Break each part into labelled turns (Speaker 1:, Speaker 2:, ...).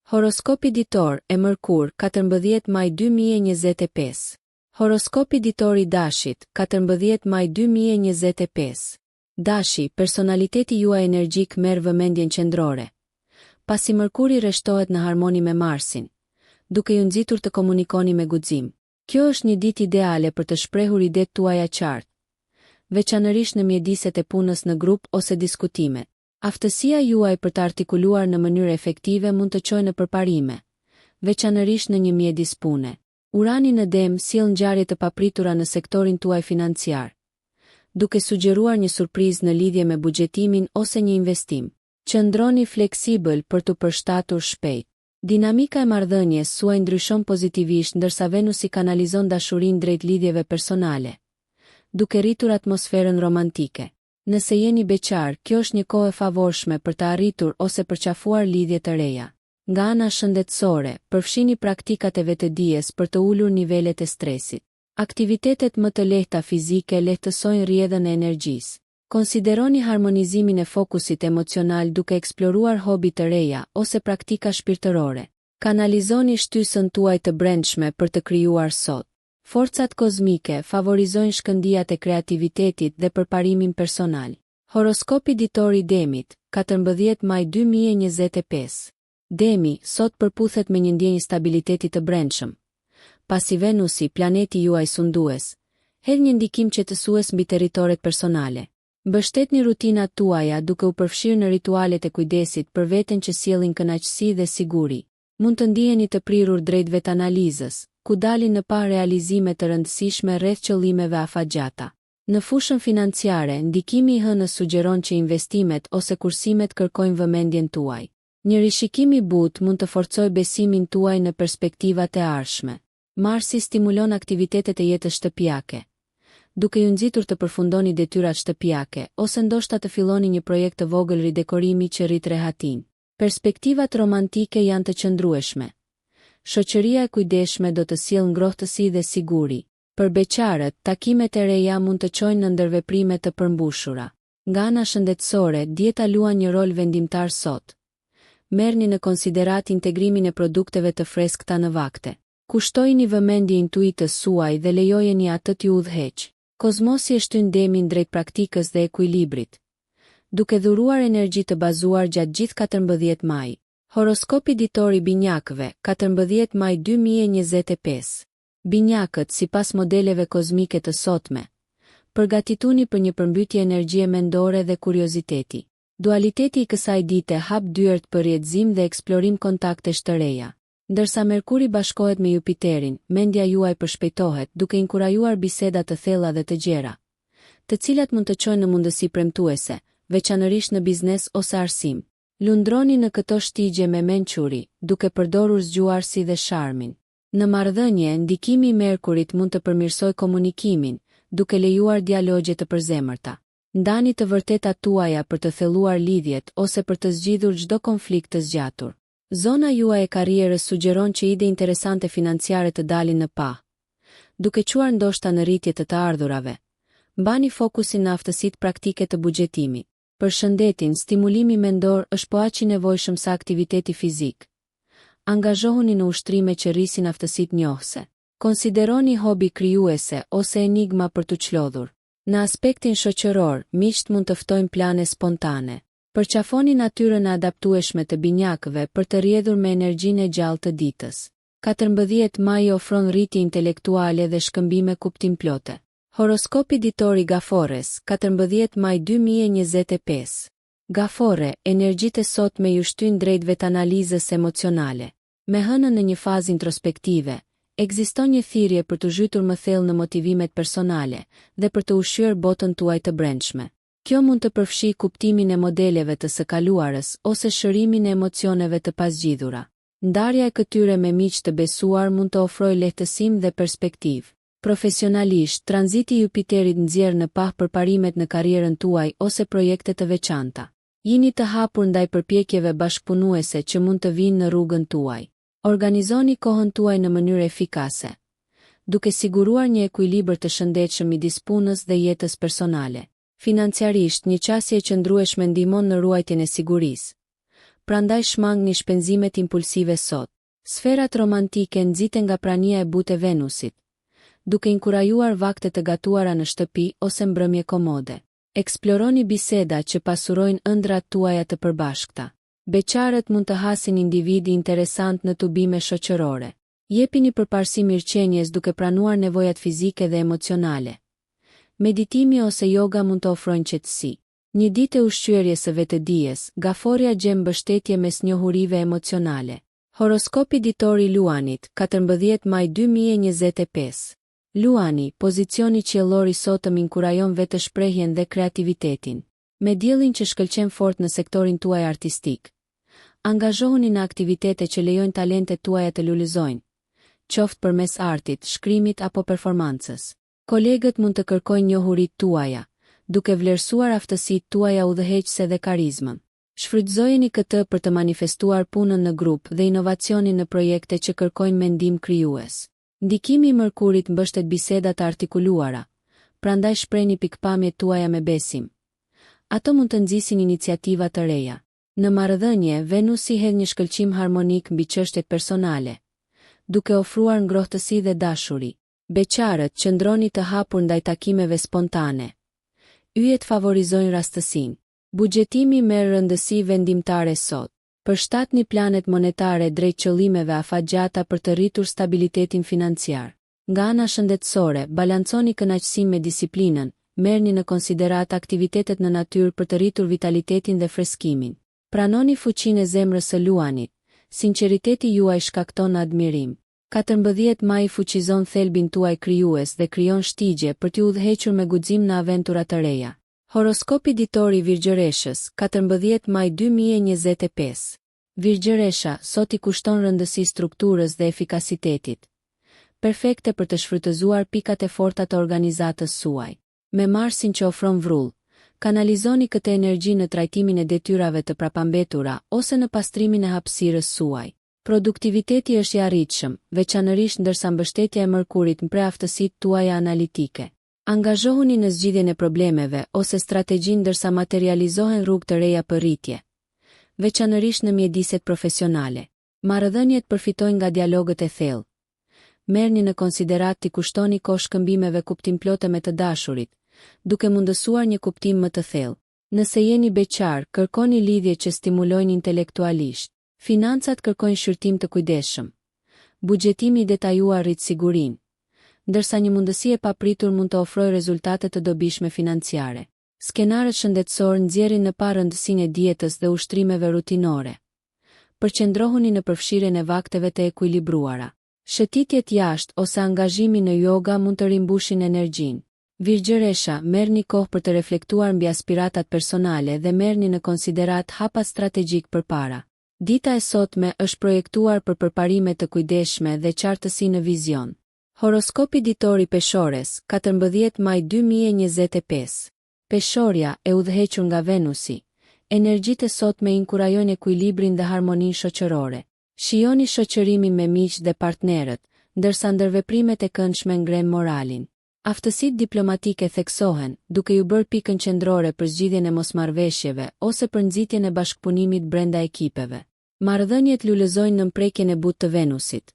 Speaker 1: Horoskopi ditor e Mërkur, 14 maj 2025. Horoskopi ditor i Dashit, 14 maj 2025. Dashi, personaliteti juaj energjik merr vëmendjen qendrore. Pasi Mërkuri rreshtohet në harmoni me Marsin, duke ju nxitur të komunikoni me guxim. Kjo është një ditë ideale për të shprehur idetë tuaja qartë, veçanërisht në mjediset e punës në grup ose diskutime. Aftësia juaj për të artikuluar në mënyrë efektive mund të çojë në përparime, veçanërisht në një mjedis pune. Urani në Dem sjell ngjarje të papritura në sektorin tuaj financiar, duke sugjeruar një surprizë në lidhje me buxhetimin ose një investim. Qëndroni fleksibël për të përshtatur shpejt. Dinamika e marrëdhënies suaj ndryshon pozitivisht ndërsa Venusi kanalizon dashurinë drejt lidhjeve personale, duke rritur atmosferën romantike. Nëse jeni beqar, kjo është një kohë e favorshme për të arritur ose përqafuar lidhje të reja. Nga ana shëndetësore, përfshini praktikat e vetëdijes për të ulur nivelet e stresit. Aktivitetet më të lehta fizike lehtësojnë rrjedhën e energjisë. Konsideroni harmonizimin e fokusit emocional duke eksploruar hobi të reja ose praktika shpirtërore. Kanalizoni shtysën tuaj të brendshme për të krijuar sot. Forcat kozmike favorizojnë shkëndijat e kreativitetit dhe përparimin personal. Horoskopi ditor i Demit, 14 maj 2025. Demi sot përputhet me një ndjenjë stabiliteti të brendshëm. Pasi Venusi, planeti juaj sundues, hedh një ndikim qetësues mbi territoret personale. Mbështetni rutinat tuaja duke u përfshirë në ritualet e kujdesit për veten që sjellin kënaqësi dhe siguri. Mund të ndiheni të prirur drejt vetanalizës, ku dalin në pa realizime të rëndësishme rreth qëllimeve afatgjata. Në fushën financiare, ndikimi i hënës sugjeron që investimet ose kursimet kërkojnë vëmendjen tuaj. Një rishikim i butë mund të forcojë besimin tuaj në perspektivat e ardhshme. Marsi stimulon aktivitetet e jetës shtëpiake, duke ju nxitur të përfundoni detyrat shtëpiake ose ndoshta të filloni një projekt të vogël ridekorimi që rrit rehatin. Perspektivat romantike janë të qëndrueshme. Shoqëria e kujdesshme do të sjellë ngrohtësi dhe siguri. Për beqarët, takimet e reja mund të çojnë në ndërveprime të përmbushura. Nga ana shëndetësore, dieta luan një rol vendimtar sot. Merrni në konsiderat integrimin e produkteve të freskëta në vakte. Kushtojini vëmendje intuitës suaj dhe lejojeni atë t'ju udhëheq. Kozmosi e shtyn Demin drejt praktikës dhe ekuilibrit, duke dhuruar energji të bazuar gjatë gjithë 14 maj. Horoskopi ditor i Binjakëve, 14 maj 2025. Binjakët, sipas modeleve kozmike të sotme, përgatituni për një përmbytje energjie mendore dhe kurioziteti. Dualiteti i kësaj dite hap dyert për rrjedhim dhe eksplorim kontaktesh të reja. Ndërsa Merkuri bashkohet me Jupiterin, mendja juaj përshpejtohet duke inkurajuar biseda të thella dhe të gjera, të cilat mund të çojnë në mundësi premtuese, veçanërisht në biznes ose arsim. Lundroni në këto shtigje me mençuri, duke përdorur zgjuarsi dhe sharmin. Në marrëdhënie, ndikimi i Merkurit mund të përmirësojë komunikimin, duke lejuar dialogje të përzemërta. Ndani të vërtetat tuaja për të thelluar lidhjet ose për të zgjidhur çdo konflikt të zgjatur. Zona juaj e karrierës sugjeron që ide interesante financiare të dalin në pa, duke quar ndoshta në rritje të të ardhurave. Mbani fokusin në aftësitë praktike të buxhetimit. Për shëndetin, stimulimi mendor është po aq i nevojshëm sa aktiviteti fizik. Angazhohuni në ushtrime që rrisin aftësitë njohëse. Konsideroni hobi krijuese ose enigma për të çlodhur. Në aspektin shoqëror, miqt mund të ftojnë plane spontane. Përqafoni natyrën e adaptueshme të binjakëve për të rrjedhur me energjinë e gjallë të ditës. 14 maj ofron rritje intelektuale dhe shkëmbime kuptimplote. Horoskopi ditor i Gafores, 14 maj 2025. Gafore, energjitë e sotme ju shtyn drejt vetanalizës emocionale. Me hënën në një fazë introspektive, ekziston një thirrje për të zhytur më thellë në motivimet personale dhe për të ushqyer botën tuaj të brendshme. Kjo mund të përfshijë kuptimin e modeleve të së kaluarës ose shërimin e emocioneve të pazgjidhura. Ndarja e këtyre me miq të besuar mund të ofrojë lehtësim dhe perspektivë. Profesionalisht, tranziti i Jupiterit nxjerr në pah përparimet në karrierën tuaj ose projekte të veçanta. Jini të hapur ndaj përpjekjeve bashkëpunuese që mund të vinë në rrugën tuaj. Organizoni kohën tuaj në mënyrë efikase, duke siguruar një ekuilibër të shëndetshëm midis punës dhe jetës personale. Financiarisht, një qasje e qëndrueshme ndihmon në ruajtjen e sigurisë, prandaj shmangni shpenzimet impulsive sot. Sferat romantike nxiten nga prania e butë e Venusit, duke inkurajuar vakte të gatuara në shtëpi ose mbrëmje komode. Eksploroni biseda që pasurojnë ëndrat tuaja të përbashkëta. Beqarët mund të hasin individi interesant në tubime shoqërore. Jepini përparësi mirëqenies duke pranuar nevojat fizike dhe emocionale. Meditimi ose yoga mund të ofrojnë qetësi. Një ditë e ushqyerjes së vetëdijes, gaforja gjem mbështetje mes njohurive emocionale. Horoskopi ditor i Luanit, 14 maj 2025. Luani, pozicioni qiellor i sotëm inkurajon vetëshprehjen dhe kreativitetin. Me diellin që shkëlqen fort në sektorin tuaj artistik, angazhohuni në aktivitete që lejojnë talentet tuaja të lulëzojnë, qoftë përmes artit, shkrimit apo performancës. Kolegët mund të kërkojnë njohuritë tuaja, duke vlerësuar aftësitë tuaja udhëheqëse dhe karizmën. Shfrytëzojeni këtë për të manifestuar punën në grup dhe inovacionin në projekte që kërkojnë mendim krijues. Ndikimi i Mërkurit mbështet bisedat të artikuluara, prandaj shprehni pikpamjet tuaja me besim. Ato mund të nxisin iniciativa të reja. Në marrëdhënie, Venusi hedh një shkëlqim harmonik mbi çështjet personale, duke ofruar ngrohtësi dhe dashuri. Beqarët, qëndroni të hapur ndaj takimeve spontane. Yjet favorizojnë rastësinë. Buxhetimi merr rëndësi vendimtare sot. Përshtatni planet monetare drejt qëllimeve afatgjata për të rritur stabilitetin financiar. Nga ana shëndetësore, balanconi kënaqësinë me disiplinën, merrni në konsiderat aktivitetet në natyrë për të rritur vitalitetin dhe freskimin. Pranoni fuqinë e zemrës së Luanit, sinqeriteti juaj shkakton admirim. 14 maj fuqizon thelbin tuaj krijues dhe krijon shtigje për t'ju udhëhequr me guxim në aventura të reja. Horoskopi ditor i Virgjëreshës, 14 maj 2025. Virgjëresha, sot i kushton rëndësi strukturës dhe efikasitetit, perfekte për të shfrytëzuar pikat e forta të organizatës suaj. Me Marsin që ofron vrull, kanalizoni këtë energji në trajtimin e detyrave të prapambetura ose në pastrimin e hapësirës suaj. Produktiviteti është i arritshëm, veçanërisht ndërsa mbështetja e Mërkurit mpre aftësitë tuaja analitike. Angazhohuni në zgjidhjen e problemeve ose strategjinë ndërsa materializohen rrugë të reja për rritje, veçanërisht në mjediset profesionale. Marrëdhëniet përfitojnë nga dialogët e thellë. Merrni në konsiderat t'i kushtoni kohë shkëmbimeve kuptimplote me të dashurit, duke mundësuar një kuptim më të thellë. Nëse jeni beqar, kërkoni lidhje që stimulojnë intelektualisht. Financat kërkojnë shqyrtim të kujdesshëm. Buxhetimi detajuar rrit sigurinë, ndërsa një mundësi e papritur mund të ofrojë rezultate të dobishme financiare. Skenarët shëndetësor nxjerrin në parë rëndësinë e dietës dhe ushtrimeve rutinore. Përqendrohuni në përfshirjen e vakteve të ekuilibruara. Shëtitjet jashtë ose angazhimi në yoga mund të rimbushin energjinë. Virgjëresha, merrni kohë për të reflektuar mbi aspiratat personale dhe merrni në konsiderat hapat strategjik përpara. Dita e sotme është projektuar për përparime të kujdesshme dhe qartësi në vizion. Horoskopi ditor i Peshores, 14 maj 2025. Peshorja, e udhëhequr nga Venusi, energjitë e sotme inkurajojnë ekuilibrin dhe harmoninë shoqërore. Shijoni shoqërimin me miq dhe partnerët, ndërsa ndërveprimet e këndshme ngren moralin. Aftësitë diplomatike theksohen, duke ju bërë pikën qendrore për zgjidhjen e mosmarrveshjeve ose për nxitjen e bashkëpunimit brenda ekipeve. Marrëdhëniet lulëzojnë në mprekjen e butë të Venusit.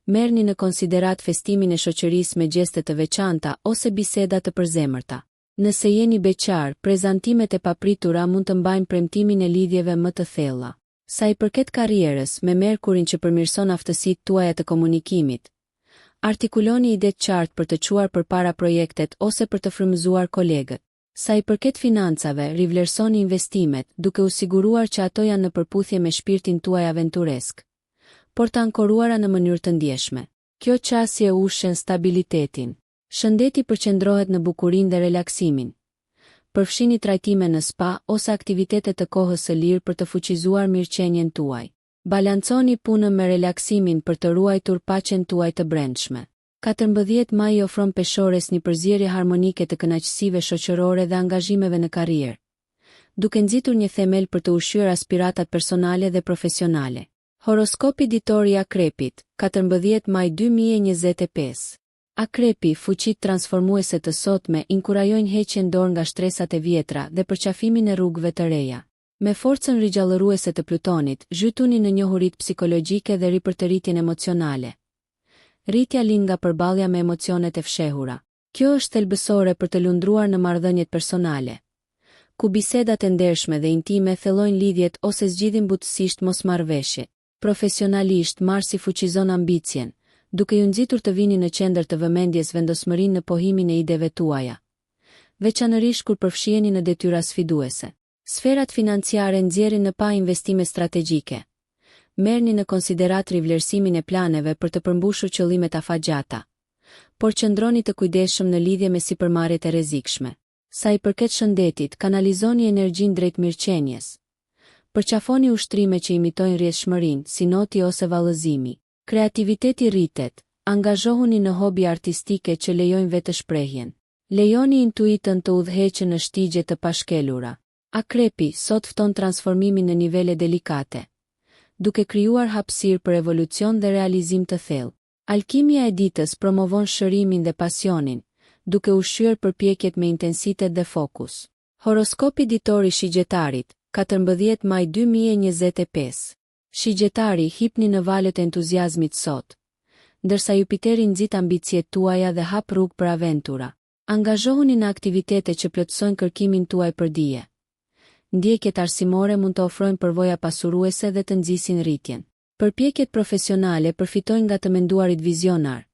Speaker 1: Merrni në konsiderat festimin e shoqërisë me gjeste të veçanta ose biseda të përzemërta. Nëse jeni beqar, prezantimet e papritura mund të mbajnë premtimin e lidhjeve më të thella. Sa i përket karrierës, me Merkurin që përmirëson aftësitë tuaja të komunikimit, artikuloni idetë qartë për të çuar përpara projektet ose për të frymëzuar kolegët. Sa i përket financave, rivlerësoni investimet, duke u siguruar që ato janë në përputhje me shpirtin tuaj aventuresk, por të ankoruara në mënyrë të ndjeshme. Kjo qasje ushqen stabilitetin. Shëndeti përqendrohet në bukurinë dhe relaksimin. Përfshini trajtime në spa ose aktivitete të kohës së lirë për të fuqizuar mirëqenien tuaj. Balanconi punën me relaksimin për të ruajtur paqen tuaj të brendshme. 14 maj ofron Peshores një përzierje harmonike të kënaqësive shoqërore dhe angazhimeve në karrierë, duke nxitur një themel për të ushqyer aspiratat personale dhe profesionale. Horoskopi ditor i Akrepit, 14 maj 2025. Akrepi, fuqitë transformuese të sotme inkurajojnë heqjen dorë nga shtresat e vjetra dhe përqafimin e rrugëve të reja. Me forcën rigjallëruese të Plutonit, zhytuni në njohurit psikologjike dhe ripërtëritjen emocionale. Rritja lind nga përballja me emocionet e fshehura. Kjo është thelbësore për të lundruar në marrëdhëniet personale, ku bisedat e ndershme dhe intime thellojnë lidhjet ose zgjidhin butësisht mosmarrveshje. Profesionalisht, Marsi fuqizon ambicien, duke ju nxitur të vini në qendër të vëmendjes vendosmërinë në pohimin e ideve tuaja, veçanërisht kur përfshiheni në detyra sfiduese. Sferat financiare nxjerrin në pa investime strategjike. Merrni në konsiderat rivlerësimin e planeve për të përmbushur qëllimet afatgjata, por qëndroni të kujdesshëm në lidhje me sipërmarrjet e rrezikshme. Sa i përket shëndetit, kanalizoni energjinë drejt mirëqenies. Përqafoni ushtrime që imitojnë rrjedhshmërinë, si noti ose vallëzimi. Kreativiteti rritet, angazhohuni në hobi artistike që lejojnë vetëshprehjen. Lejoni intuitën të udhëheqë në shtigje të pashkelura. Akrepi sot fton transformimin në nivele delikate, duke krijuar hapësirë për evolucion dhe realizim të thellë. Alkimia e ditës promovon shërimin dhe pasionin, duke ushqyer përpjekjet me intensitet dhe fokus. Horoskopi ditor i shigjetarit, 14 maj 2025. Shigjetari, hipni në valët e entuziazmit sot, ndërsa Jupiteri nxit ambicjet tuaja dhe hap rrugë për aventura. Angazhohuni në aktivitete që plotësojnë kërkimin tuaj për dije. Ndjekjet arsimore mund të ofrojnë përvoja pasuruese dhe të nxisin rritjen. Përpjekjet profesionale përfitojnë nga të menduarit vizionar,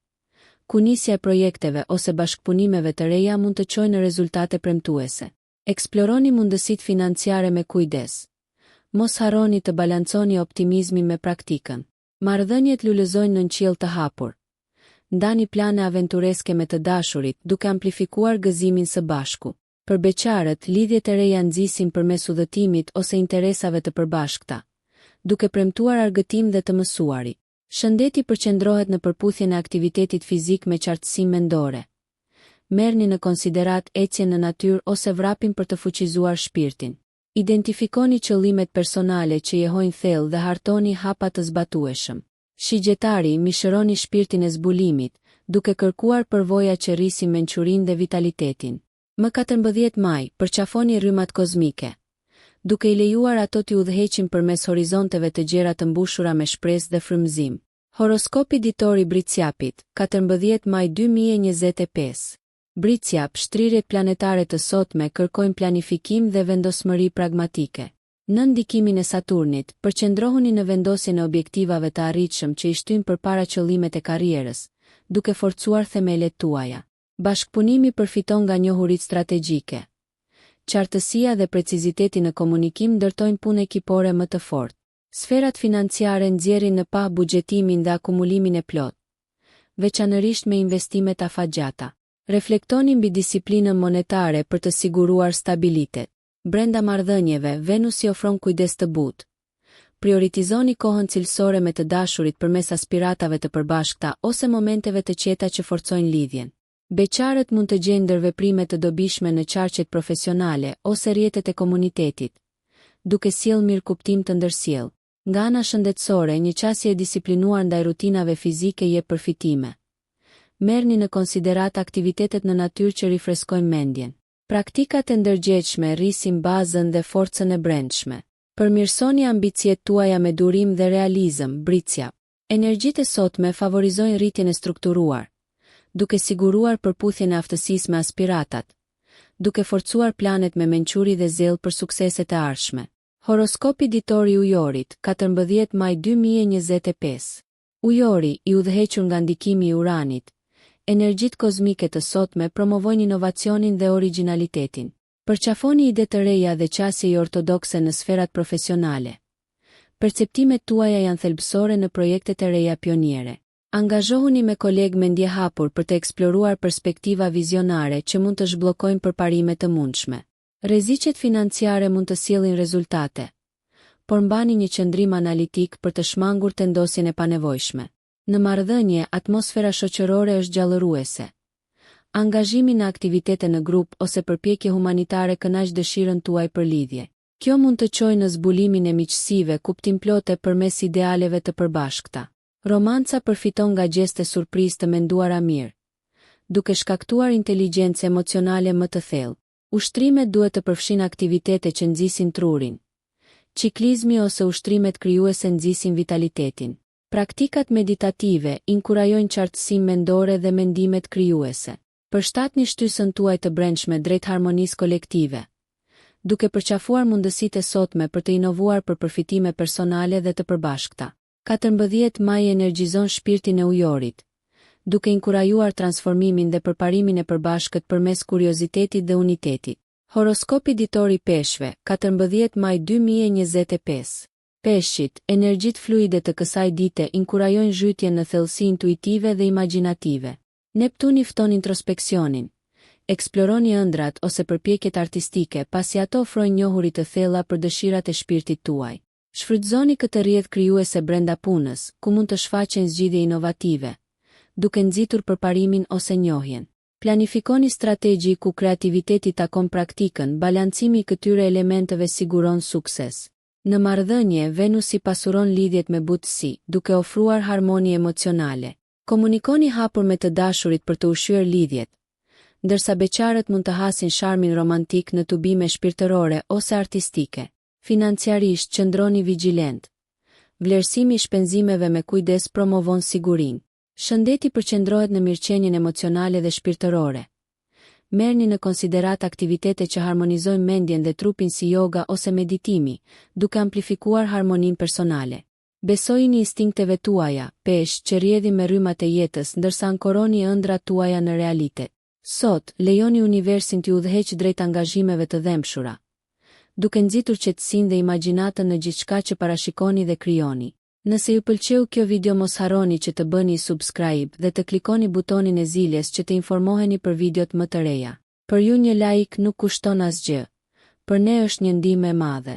Speaker 1: ku nisja e projekteve ose bashkëpunimeve të reja mund të çojë në rezultate premtuese. Eksploroni mundësitë financiare me kujdes. Mos harroni të balanconi optimizmin me praktikën. Marrëdhëniet lulëzojnë në qiell të hapur. Ndani plane aventureske me të dashurit, duke amplifikuar gëzimin së bashku. Për beqarët, lidhjet e reja nxisin përmes udhëtimit ose interesave të përbashkëta, duke premtuar argëtim dhe të mësuari. Shëndeti përqendrohet në përputhjen e aktivitetit fizik me qartësi mendore. Merrni në konsiderat ecjen në natyrë ose vrapin për të fuqizuar shpirtin. Identifikoni qëllimet personale që jehojnë thellë dhe hartoni hapa të zbatueshëm. Shigjetari, mishëroni shpirtin e zbulimit, duke kërkuar përvoja që rrisin mençurinë dhe vitalitetin. Më 14 maj, përqafoni rrymat kozmike, duke i lejuar ato t'i udhëheqin përmes horizonteve të gjera të mbushura me shpresë dhe frymëzim. Horoskopi ditor i Briciapit, 14 maj 2025. Briciap, shtrirjet planetare të sotme kërkojnë planifikim dhe vendosmëri pragmatike. Në ndikimin e Saturnit, përqendrohuni në vendosjen e objektivave të arritshëm që i shtyn përpara qëllimet e karrierës, duke forcuar themelet tuaja. Bashkëpunimi përfiton nga njohuritë strategjike. Qartësia dhe preciziteti në komunikim ndërtojnë punë ekipore më të fortë. Sferat financiare nxjerrin në pa buxhetimin dhe akumulimin e plot, veçanërisht me investimet afatgjata. Reflektoni mbi disiplinën monetare për të siguruar stabilitet. Brenda marrëdhënieve, Venusi ofron kujdes të butë. Prioritizoni kohën cilësore me të dashurit përmes aspiratave të përbashkëta ose momenteve të qeta që forcojnë lidhjen. Beqarët mund të gjejnë ndërveprime të dobishme në qarqet profesionale ose rrjetet e komunitetit, duke sjellë mirëkuptim të ndërsjellë. Nga ana shëndetësore, një qasje e disiplinuar ndaj rutinave fizike jep përfitime. Merrni në konsiderat aktivitetet në natyrë që rifreskojnë mendjen. Praktikat e ndërgjegjshme rrisin bazën dhe forcën e brendshme. Përmirësoni ambicjet tuaja me durim dhe realizëm, Briciap. Energjitë e sotme favorizojnë rritjen e strukturuar, duke siguruar përputhjen e aftësisë me aspiratat, duke forcuar planet me mençuri dhe zell për sukseset e ardhshme. Horoskopi ditor i Ujorit, 14 maj 2025. Ujori, i udhëhequr nga ndikimi i Uranit, energjitë kozmike të sotme promovojnë inovacionin dhe origjinalitetin. Përqafoni ide të reja dhe qasje i ortodokse në sferat profesionale. Perceptimet tuaja janë thelbësore në projektet e reja pioniere. Angazhohuni me kolegë me ndje hapur për të eksploruar perspektiva vizionare që mund të zhbllokojnë përparime të mundshme. Rreziqet financiare mund të sjellin rezultate, por mbani një qëndrim analitik për të shmangur tendosjen e panevojshme. Në marrëdhënie, atmosfera shoqërore është gjallëruese. Angazhimi në aktivitete në grup ose përpjekje humanitare kënaq dëshirën tuaj për lidhje. Kjo mund të çojë në zbulimin e miqësive kuptimplote përmes idealeve të përbashkëta. Romanca përfiton nga gjeste surprizë të menduara mirë, duke shkaktuar inteligjencë emocionale më të thellë. Ushtrimet duhet të përfshin aktivitete që nxisin trurin, Ciklizmi ose ushtrimet krijuese nxisin vitalitetin. Praktikat meditative inkurajojnë qartësinë mendore dhe mendimet krijuese. Përshtatni shtysën tuaj të brendshme drejt harmonisë kolektive, duke përqafuar mundësitë e sotme për të inovuar për përfitime personale dhe të përbashkëta. 14 maj energjizon shpirtin e ujorit, duke inkurajuar transformimin dhe përparimin e përbashkët përmes kuriozitetit dhe unitetit. Horoskopi ditor i peshqve, 14 maj 2025. Peshqit, energjitë fluide të kësaj dite inkurajojnë zhytjen në thellësi intuitive dhe imagjinative. Neptuni fton introspeksionin. Eksploroni ëndrat ose përpjekjet artistike pasi ato ofrojnë njohuri të thella për dëshirat e shpirtit tuaj. Shfrytëzoni këtë rrjedhë krijuese brenda punës, ku mund të shfaqen zgjidhje inovative, duke nxitur përparimin ose njohjen. Planifikoni strategji ku kreativiteti takon praktikën, balancimi i këtyre elementeve siguron sukses. Në marrëdhënie, Venusi pasuron lidhjet me butësi, duke ofruar harmoni emocionale. Komunikoni hapur me të dashurit për të ushqyer lidhjet, ndërsa beqarët mund të hasin sharmin romantik në tubime shpirtërore ose artistike. Financiarisht qëndroni vigjilent. Vlerësimi i shpenzimeve me kujdes promovon sigurinë. Shëndeti përqendrohet në mirëqenien emocionale dhe shpirtërore. Merrni në konsiderat aktivitete që harmonizojnë mendjen dhe trupin si yoga ose meditimi, duke amplifikuar harmoninë personale. Besojini instinkteve tuaja, peshq që rrjedhin me rrymat e jetës ndërsa ankoroni ëndrat tuaja në realitet. Sot, lejoni universin t'ju udhëheqë drejt angazhimeve të dhemshura, duke nxitur qetësinë dhe imagjinatën në gjithçka që parashikoni dhe krijoni. Nëse ju pëlqeu kjo video mos harroni që të bëni subscribe dhe të klikoni butonin e ziljes që të informoheni për videot më të reja. Për ju një like nuk kushton asgjë, për ne është një ndihmë e madhe.